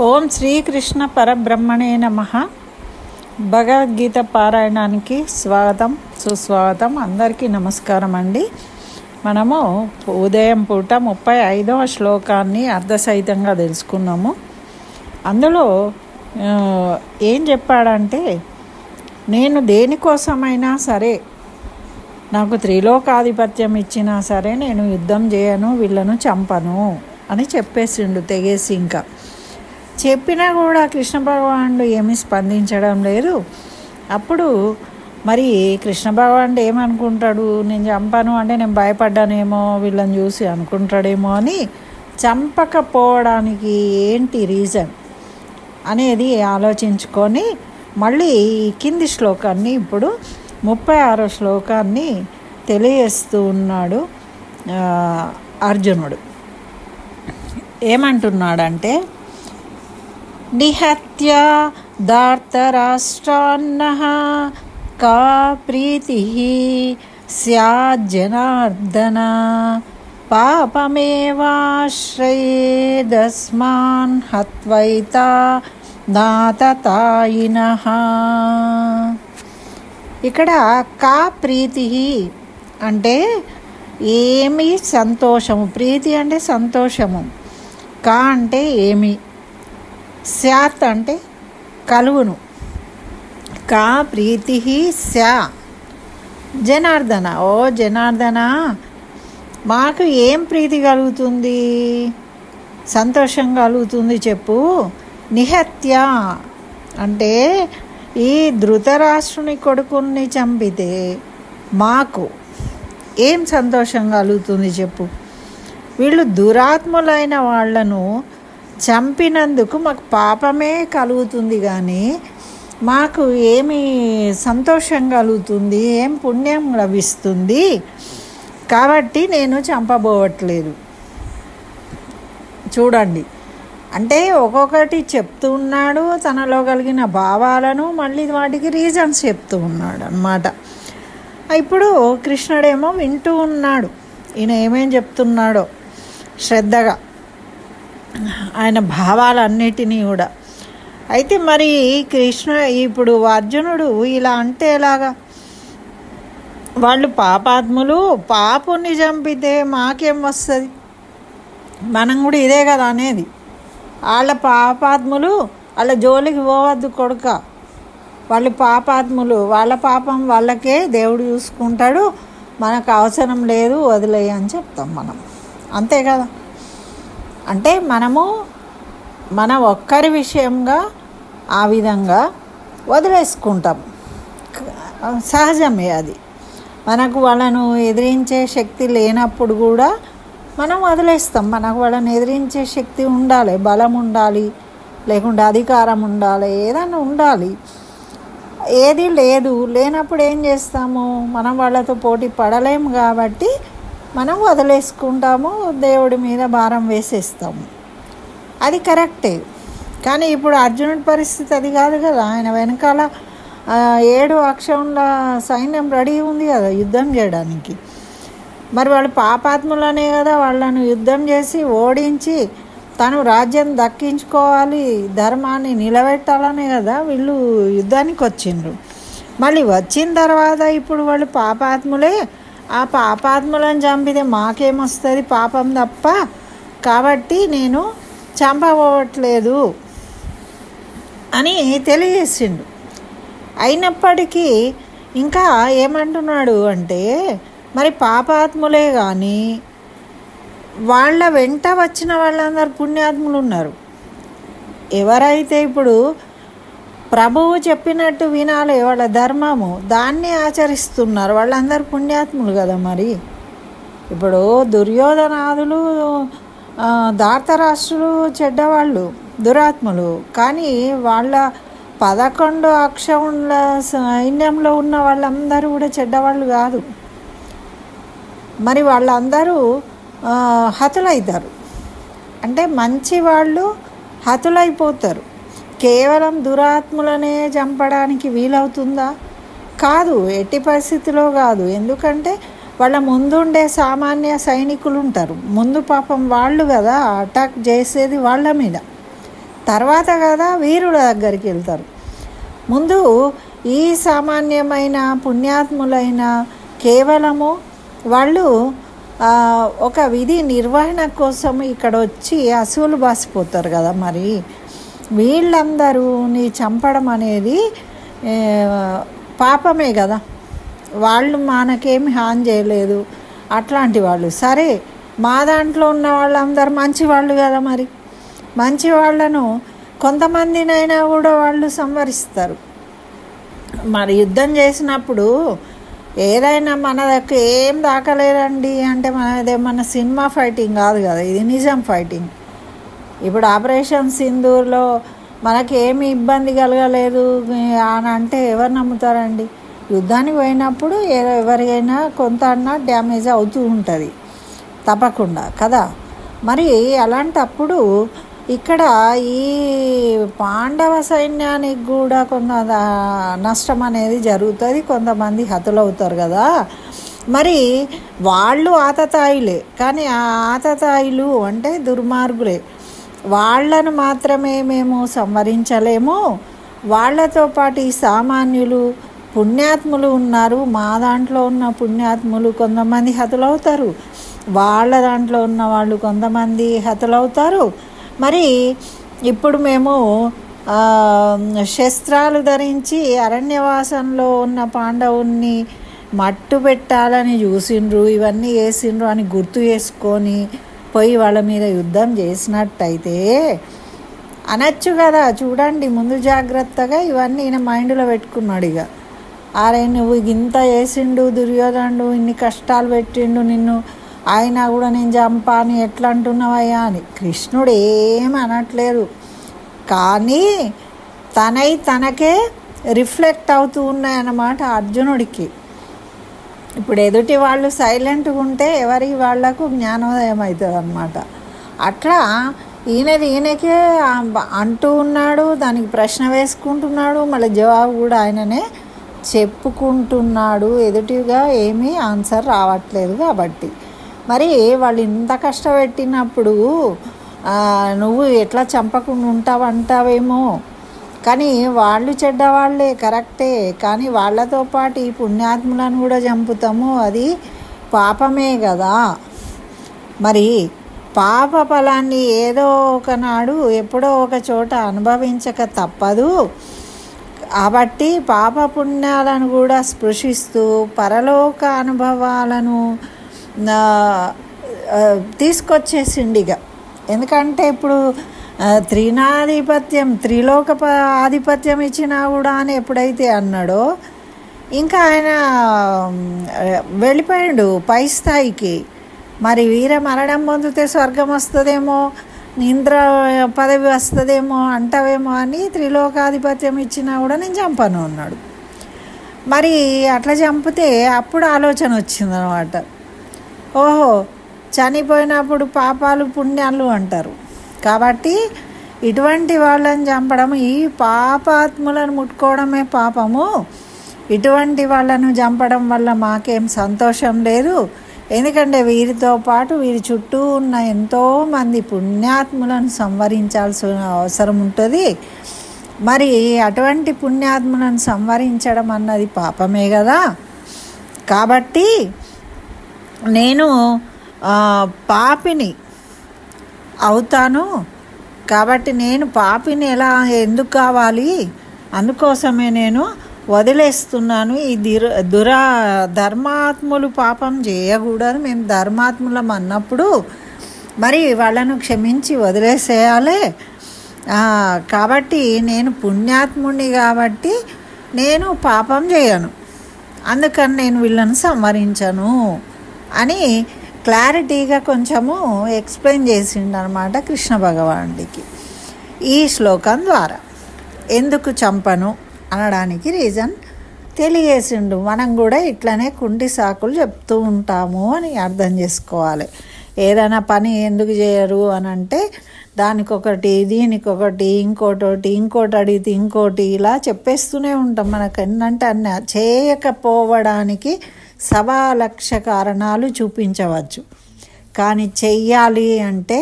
ఓం శ్రీకృష్ణ పరబ్రహ్మణే నమః. భగవద్గీత పారాయణానికి స్వాగతం, సుస్వాగతం. అందరికీ నమస్కారం అండి. మనము ఉదయం పూట 35వ శ్లోకాన్ని అర్ధసహితంగా తెలుసుకున్నాము. అందులో ఏం చెప్పాడంటే, నేను దేనికోసమైనా సరే, నాకు త్రిలోకాధిపత్యం ఇచ్చినా సరే నేను యుద్ధం చేయను, వీళ్ళను చంపను అని చెప్పేసిండు తెగేసి. ఇంకా చెప్పినా కూడా కృష్ణ భగవానుడు ఏమీ స్పందించడం లేదు. అప్పుడు మరి కృష్ణ భగవానుడు ఏమనుకుంటాడు, నేను చంపను అంటే నేను భయపడ్డానేమో వీళ్ళని చూసి అనుకుంటాడేమో అని చంపకపోవడానికి ఏంటి రీజన్ అనేది ఆలోచించుకొని మళ్ళీ కింది శ్లోకాన్ని, ఇప్పుడు 36వ శ్లోకాన్ని తెలియజేస్తూ ఉన్నాడు అర్జునుడు. ఏమంటున్నాడంటే, నిహత్య ధార్తరాష్ట్రాన్నః కా ప్రీతిః స్యాజ్జనార్దన పాపమేవాశ్రయేదస్మాన్ హత్వైతా నాతతాయినః. ఇక్కడ కా ప్రీతి అంటే ఏమి సంతోషము, ప్రీతి అంటే సంతోషము, కా అంటే ఏమి, స్యాత్ అంటే కలుగును. కా ప్రీతి స్యా జనార్దన, ఓ జనార్దన మాకు ఏం ప్రీతి కలుగుతుంది, సంతోషం కలుగుతుంది చెప్పు. నిహత్య అంటే ఈ ధృతరాష్ట్రుని కొడుకుని చంపితే మాకు ఏం సంతోషం కలుగుతుంది చెప్పు. వీళ్ళు దురాత్ములైన వాళ్లను చంపినందుకు మాకు పాపమే కలుగుతుంది, కానీ మాకు ఏమి సంతోషం కలుగుతుంది, ఏం పుణ్యం లభిస్తుంది. కాబట్టి నేను చంపబోవట్లేదు. చూడండి, అంటే ఒక్కొక్కటి చెప్తూ ఉన్నాడు, తనలో కలిగిన భావాలను, మళ్ళీ వాటికి రీజన్స్ చెప్తూ ఉన్నాడు అన్నమాట. ఇప్పుడు కృష్ణుడేమో వింటూ ఉన్నాడు, ఈయన ఏమేం చెప్తున్నాడో శ్రద్ధగా, ఆయన భావాలన్నిటినీ కూడా. అయితే మరి ఇప్పుడు అర్జునుడు ఇలా అంటే ఎలాగా, వాళ్ళు పాపాత్ములు, పాపుని చంపితే మాకేం వస్తుంది, మనం కూడా ఇదే కదా అనేది. వాళ్ళ పాపాత్ములు, వాళ్ళ జోలికి పోవద్దు కొడుక, వాళ్ళు పాపాత్ములు, వాళ్ళ పాపం వాళ్ళకే దేవుడు చూసుకుంటాడు, మనకు అవసరం లేదు, వదిలేయ అని చెప్తాం మనం. అంతే కదా. అంటే మనము మన ఒక్కరి విషయంగా ఆ విధంగా వదిలేసుకుంటాం, సహజమే అది. మనకు వాళ్ళను ఎదిరించే శక్తి లేనప్పుడు కూడా మనం వదిలేస్తాం. మనకు వాళ్ళని ఎదిరించే శక్తి ఉండాలి, బలం ఉండాలి, లేకుంటే అధికారం ఉండాలి, ఏదైనా ఉండాలి. ఏది లేనప్పుడు ఏం చేస్తాము, మనం వాళ్ళతో పోటీ పడలేము కాబట్టి మనం వదిలేసుకుంటాము, దేవుడి మీద భారం వేసేస్తాము. అది కరెక్టే. కానీ ఇప్పుడు అర్జునుడి పరిస్థితి అది కాదు కదా. ఆయన వెనకాల 7 అక్షౌండ్ల సైన్యం రెడీ ఉంది కదా యుద్ధం చేయడానికి. మరి వాళ్ళు పాపాత్ములనే కదా, వాళ్ళను యుద్ధం చేసి ఓడించి తను రాజ్యం దక్కించుకోవాలి, ధర్మాన్ని నిలబెట్టాలనే కదా వీళ్ళు యుద్ధానికి వచ్చిండ్రు. మళ్ళీ వచ్చిన తర్వాత ఇప్పుడు వాళ్ళు పాపాత్ములే, ఆ పాపాత్ములను చంపితే మాకేమొస్తుంది, పాపం తప్ప. కాబట్టి నేను చంపబోవట్లేదు అని తెలియజేసిండు. అయినప్పటికీ ఇంకా ఏమంటున్నాడు అంటే, మరి పాపాత్ములే కానీ వాళ్ళ వెంట వచ్చిన వాళ్ళందరూ పుణ్యాత్ములు ఉన్నారు. ఎవరైతే ఇప్పుడు ప్రభువు చెప్పినట్టు వినాలి, వాళ్ళ ధర్మము, దాన్ని ఆచరిస్తున్నారు, వాళ్ళందరూ పుణ్యాత్ములు కదా. మరి ఇప్పుడు దుర్యోధనాదులు, ధార్తరాష్ట్రులు చెడ్డవాళ్ళు, దురాత్ములు. కానీ వాళ్ళ 11 అక్షౌండ్ల సైన్యంలో ఉన్న వాళ్ళందరూ కూడా చెడ్డవాళ్ళు కాదు. మరి వాళ్ళందరూ హతులవుతారు. అంటే మంచి వాళ్ళు హతులైపోతారు. కేవలం దురాత్ములనే చంపడానికి వీలవుతుందా? కాదు, ఎట్టి పరిస్థితిలో కాదు. ఎందుకంటే వాళ్ళ ముందుండే సామాన్య సైనికులు ఉంటారు, ముందు పాపం వాళ్ళు కదా అటాక్ చేసేది వాళ్ళ మీద. తర్వాత కదా వీరుల దగ్గరికి వెళ్తారు. ముందు ఈ సామాన్యమైన పుణ్యాత్ములైన కేవలము వాళ్ళు ఒక విధి నిర్వహణ కోసం ఇక్కడ వచ్చి అసూలు బాసిపోతారు కదా. మరి వీళ్ళందరూ నీ చంపడం అనేది పాపమే కదా. వాళ్ళు మనకేమి హాని చేయలేదు, అట్లాంటి వాళ్ళు. సరే, మా దాంట్లో ఉన్న వాళ్ళందరూ మంచి వాళ్ళు కదా. మరి మంచి వాళ్ళను కొంతమందినైనా కూడా వాళ్ళు సంహరిస్తారు. మరి యుద్ధం చేసినప్పుడు ఏదైనా మన దగ్గర ఏం దాకలేదండి అంటే మన సినిమా ఫైటింగ్ కాదు కదా, ఇది నిజం ఫైటింగ్. ఇప్పుడు ఆపరేషన్ సింధూర్లో మనకి ఏమి ఇబ్బంది కలగలేదు అని అంటే ఎవరు నమ్ముతారండి? యుద్ధానికి పోయినప్పుడు ఎవరికైనా కొంత అన్నా డ్యామేజ్ అవుతూ ఉంటుంది తప్పకుండా కదా. మరి అలాంటప్పుడు ఇక్కడ ఈ పాండవ సైన్యానికి కూడా కొంత నష్టం అనేది జరుగుతుంది, కొంతమంది హతులవుతారు కదా. మరి వాళ్ళు ఆతతాయిలే, కానీ ఆ ఆతతాయిలు అంటే దుర్మార్గులే. వాళ్ళను మాత్రమే మేము సంహరించలేము, వాళ్ళతో పాటు ఈ సామాన్యులు పుణ్యాత్ములు ఉన్నారు. మా దాంట్లో ఉన్న పుణ్యాత్ములు కొంతమంది హతులవుతారు, వాళ్ళ దాంట్లో ఉన్న వాళ్ళు కొంతమంది హతులవుతారు. మరి ఇప్పుడు మేము శస్త్రాలు ధరించి అరణ్యవాసంలో ఉన్న పాండవుల్ని మట్టు పెట్టాలని చూసిండ్రు, ఇవన్నీ చేసిండ్రు అని గుర్తు చేసుకొని పోయి వాళ్ళ మీద యుద్ధం చేసినట్టయితే అనొచ్చు కదా. చూడండి, ముందు జాగ్రత్తగా ఇవన్నీ ఈయన మైండ్లో పెట్టుకున్నాడు. ఇక అరే నువ్వు ఇంత చేసిండు దుర్యోధనుడు, ఇన్ని కష్టాలు పెట్టిండు నిన్ను, అయినా కూడా నేను చంపా అని ఎట్లా అంటున్నావయ్యా అని. కృష్ణుడు ఏమి అనట్లేదు, కానీ తనకే రిఫ్లెక్ట్ అవుతూ ఉన్నాయన్నమాట అర్జునుడికి. ఇప్పుడు ఎదుటి వాళ్ళు సైలెంట్గా ఉంటే ఎవరి వాళ్లకు జ్ఞానోదయం అవుతుంది అన్నమాట. అట్లా ఈయనకే అంటూ ఉన్నాడు, దానికి ప్రశ్న వేసుకుంటున్నాడు, మళ్ళీ జవాబు కూడా ఆయననే చెప్పుకుంటున్నాడు. ఎదుటిగా ఏమీ ఆన్సర్ రావట్లేదు కాబట్టి. మరి వాళ్ళు ఇంత కష్టపెట్టినప్పుడు నువ్వు ఎట్లా చంపకుండా ఉంటావంటావేమో, కానీ వాళ్ళు చెడ్డవాళ్లే కరెక్టే, కానీ వాళ్ళతో పాటు ఈ పుణ్యాత్ములను కూడా చంపుతాము, అది పాపమే కదా. మరి పాప ఫలాన్ని ఏదో ఒకనాడు ఎప్పుడో ఒక చోట అనుభవించక తప్పదు. కాబట్టి పాప పుణ్యాలను కూడా స్పృశిస్తూ పరలోక అనుభవాలను తీసుకొచ్చేసిండిగా. ఎందుకంటే ఇప్పుడు త్రిలోక ఆధిపత్యం ఇచ్చినా కూడా అని ఎప్పుడైతే అన్నాడో ఇంకా ఆయన వెళ్ళిపోయాడు పై స్థాయికి. మరి వీర మరణం పొందితే స్వర్గం వస్తుందేమో, ఇంద్ర పదవి వస్తుందేమో అంటావేమో అని త్రిలోకాధిపత్యం ఇచ్చినా కూడా నేను చంపను అన్నాడు. మరి అట్లా చంపితే అప్పుడు ఆలోచన వచ్చిందనమాట. ఓహో, చనిపోయినప్పుడు పాపాలు పుణ్యాలు అంటారు కాబట్టి ఇటువంటి వాళ్ళని చంపడం, ఈ పాపాత్ములను ముట్టుకోవడమే పాపము, ఇటువంటి వాళ్ళను చంపడం వల్ల మాకేం సంతోషం లేదు. ఎందుకంటే వీరితో పాటు వీరి చుట్టూ ఉన్న ఎంతోమంది పుణ్యాత్ములను సంవరించాల్సిన అవసరం ఉంటుంది. మరి అటువంటి పుణ్యాత్ములను సంవరించడం అన్నది పాపమే కదా. కాబట్టి నేను పాపిని అవుతాను, కాబట్టి నేను పాపిని ఎందుకు కావాలి, అందుకోసమే నేను వదిలేస్తున్నాను. ఈ ధర్మాత్ములు పాపం చేయకూడదు, మేము ధర్మాత్ములం అన్నప్పుడు మరి వాళ్ళను క్షమించి వదిలేసేయాలి. కాబట్టి నేను పుణ్యాత్ముడిని కాబట్టి నేను పాపం చేయను, అందుకని నేను వీళ్ళను సంవరించను అని క్లారిటీగా కొంచెము ఎక్స్ప్లెయిన్ చేసిండు అనమాట కృష్ణ భగవానుడికి ఈ శ్లోకం ద్వారా. ఎందుకు చంపను అనడానికి రీజన్ తెలియజేసిండు. మనం కూడా ఇట్లనే కుంటి సాకులు చెప్తూ ఉంటాము అని అర్థం చేసుకోవాలి. ఏదైనా పని ఎందుకు చేయరు అని అంటే దానికొకటి దీనికొకటి ఇంకోటి అడిగితే ఇంకోటి ఇలా చెప్పేస్తూనే ఉంటాం. మనకు ఏంటంటే అన్న చేయకపోవడానికి 1,00,000 కారణాలు చూపించవచ్చు, కానీ చెయ్యాలి అంటే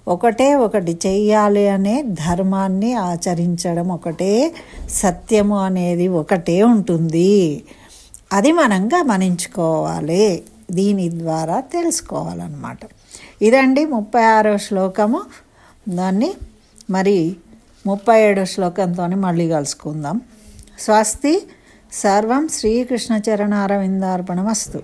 ఒకటే ఒకటి చెయ్యాలి అనే ధర్మాన్ని ఆచరించడం ఒకటే, సత్యము అనేది ఒకటే ఉంటుంది. అది మనం గమనించుకోవాలి, దీని ద్వారా తెలుసుకోవాలన్నమాట. ఇదండి 36వ శ్లోకము. దాన్ని మరి 37వ శ్లోకంతో మళ్ళీ కలుసుకుందాం. స్వస్తి. సర్వం శ్రీకృష్ణ చరణారవిందార్పణమస్తు.